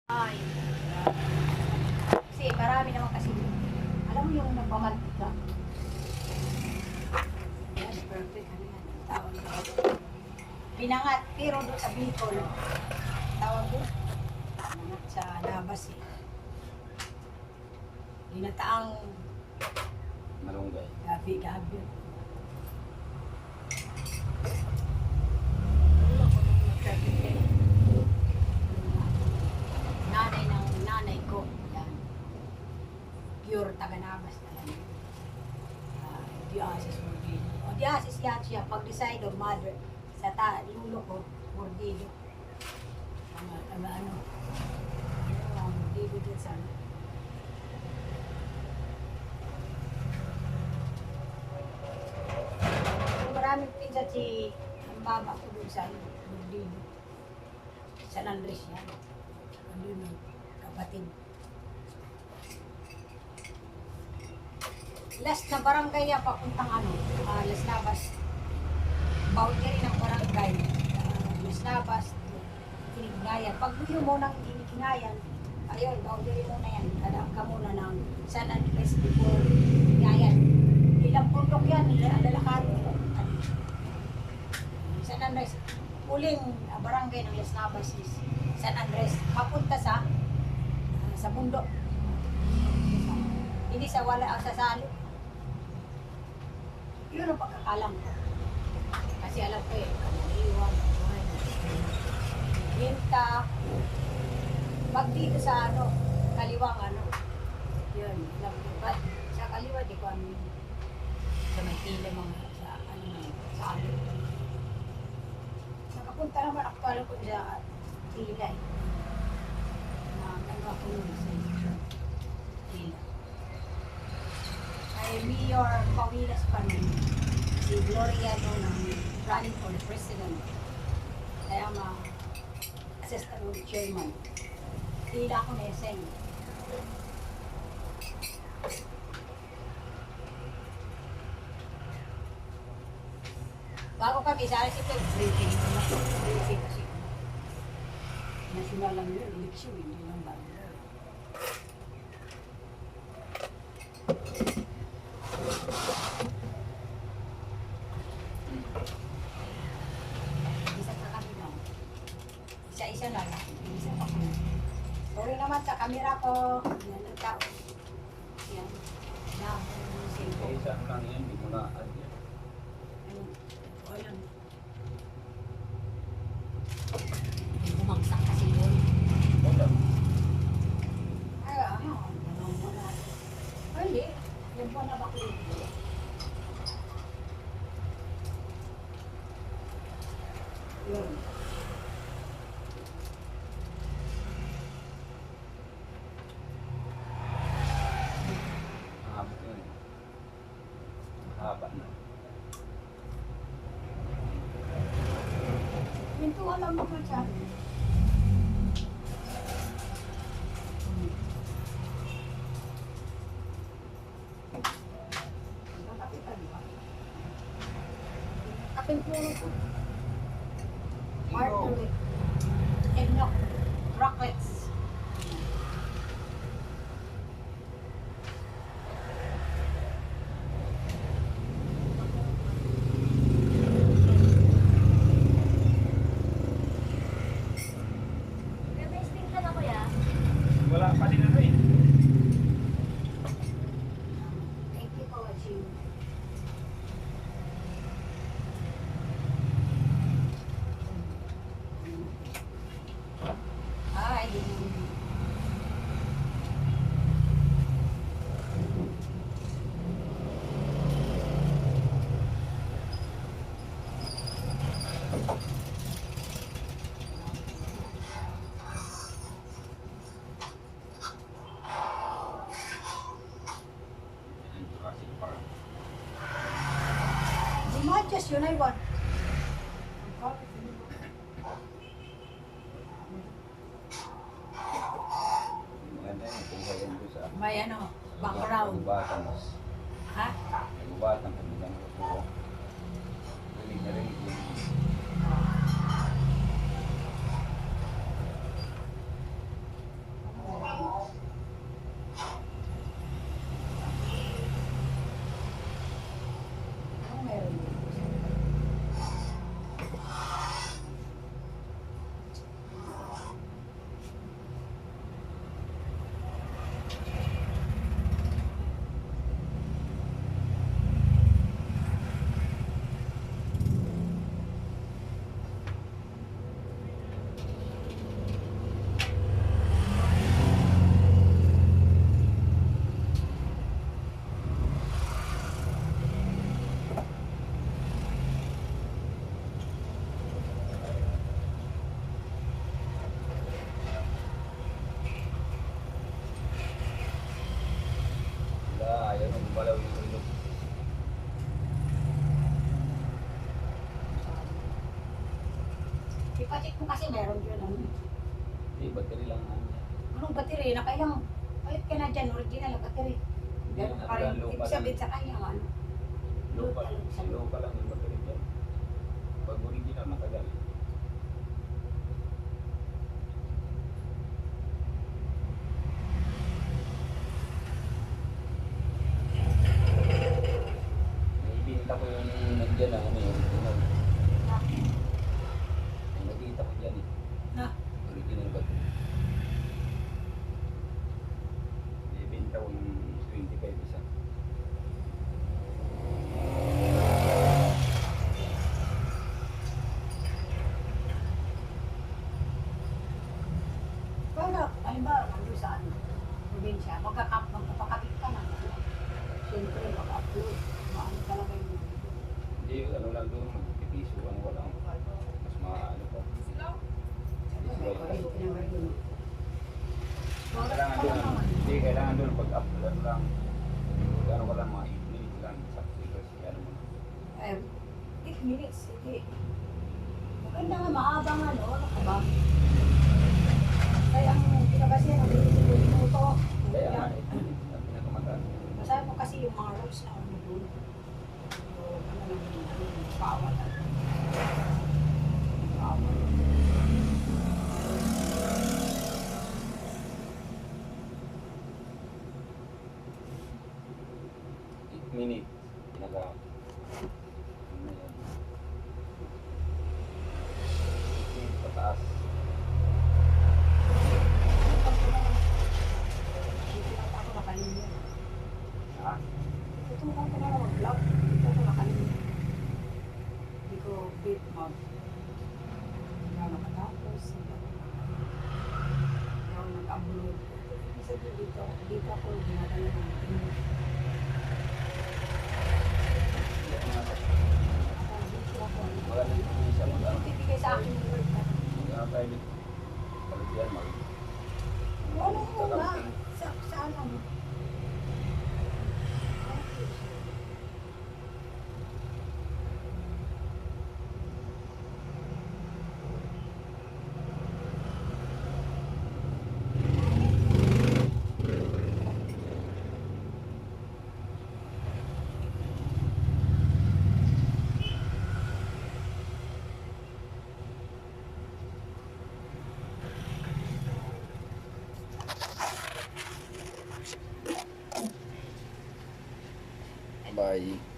Ay, kasi marami naman kasi, alam mo yung nagpamantika. Yan, perfect. Ano yan? Tawag doon. Binangat, pero doon sa Bicol. Tawag doon. Binangat sa labas eh. Ginataang Malunggay. gabi-gabi. Nanay ko, yan. Pure taga-nabas talaga. Diasis mordido. O diasis yan siya, pag-decide of mother, sa lulo ko, mordido. Ano, mordido din sa ano. Maraming pinsa si ang baba ko dun sa mordido. San Andres yan. Ano yun, kapatid. Last na barangay niya papuntang ano, Las Navas. Boundary ng barangay. Las Navas, Kinignayan. Pag gusto mo nang Kinignayan, ayun, boundary mo na yan. Kadaan ka muna ng San Andres before Kinignayan. Ilang bundok yan, lalakad. San Andres, uling barangay ng Las Navas is San Andres. Papunta sa bundok. Hindi sa wala sa salo. Yun ang pagkakalam ko. Kasi alam ko eh, iwan, hinta, pag dito sa ano, kaliwang ano, yun, alam ko ba, sa kaliwa, di ko ano, sa may tila mga, sa ano, sa ano. Nakapunta naman, aktual ko sa tila eh. Nakakanga ko nun sa tila. Ay Mayor Pawilas pa nun, si Gloria ng running for the president. Kaya assistant chairman. Tila ako na eseng. Bago kami, sa alas ito, briefing kasi. National lang yun, election, hindi lang ba? Isa na lang. Isa pa ko. Sorry naman sa camera ko. Yan ang tao. Yan. Yan. Isa lang yan, hindi mo na add yan. Ayun. Ayan. Bumagsak kasi yun. Wala. Ay, ano? Ay, hindi. Yung po na bakit yun. Yun. Mahabot yun eh. Mahaba na. Pintuan lang mo ko siya. Kapin po ko. Martin. Eggnog. Rockets. Wala pa din ano eh. Thank you for watching. Hi. Jurassic Park. Di mo just yun ay one. Maganda yun, kung galing ko sa May ano, background. Nagubatan. Ha? Nagubatan, kanilang ko. Rinig na rinig yun. Pacheck mo kasi meron yun. Ano? Hindi, battery lang ano yan. Anong battery? Na kailang, kahit ka na dyan, original ang battery. Ganun pa rin. Low pa Ibig sabihin sa kanya, ano? Low pa lang yung battery dyan. Pag original, matagal. Naibinta ko yung nandiyan na ano yung original. Yung nakita ko dyan eh. Na? Original battery. Naibinta ko yung 25 isa. Pero, halimbawa, nandun sa ano, probinsya, magpapakabit ka na. Siyempre, mag-upload. Maano talaga yung video. Hindi, ano lang doon, magpipiso, ano wala. Mas maano pa. May kuryente naman yun. Kailangan doon, hindi, kailangan doon pag-upload lang. Ano ka lang, mga 8 minutes lang. Sakto kasi ano mo. 8 minutes, hindi. Maganda nga, mahaba nga, no? Ano ka ba? Kaya ang pinabasihan ng 20 minuto. Kaya nga, 8 minutes ang pinakamataas. Masabi mo kasi yung mga rules na ano doon. So, ano lang yung bawal. Bawal. 8 minutes. Pinaka... Ano yan? 8 minutes pataas. Dito na ako nakalimutan. Ha? Tutukan ko na lang mag-vlog. Dito ako nakalimutan. Hindi ko bit mag. Hindi ako nakatapos. Hindi ako nag-upload. Ibig sabihin dito ako ginagawa ng English. Hindi ako nga. Dito ako. Maganda yung isa mag-ano. Bibigay sa akin yung word. Mag-ano private. Pag-yan, Ano mo nga? Sa ano? Bye.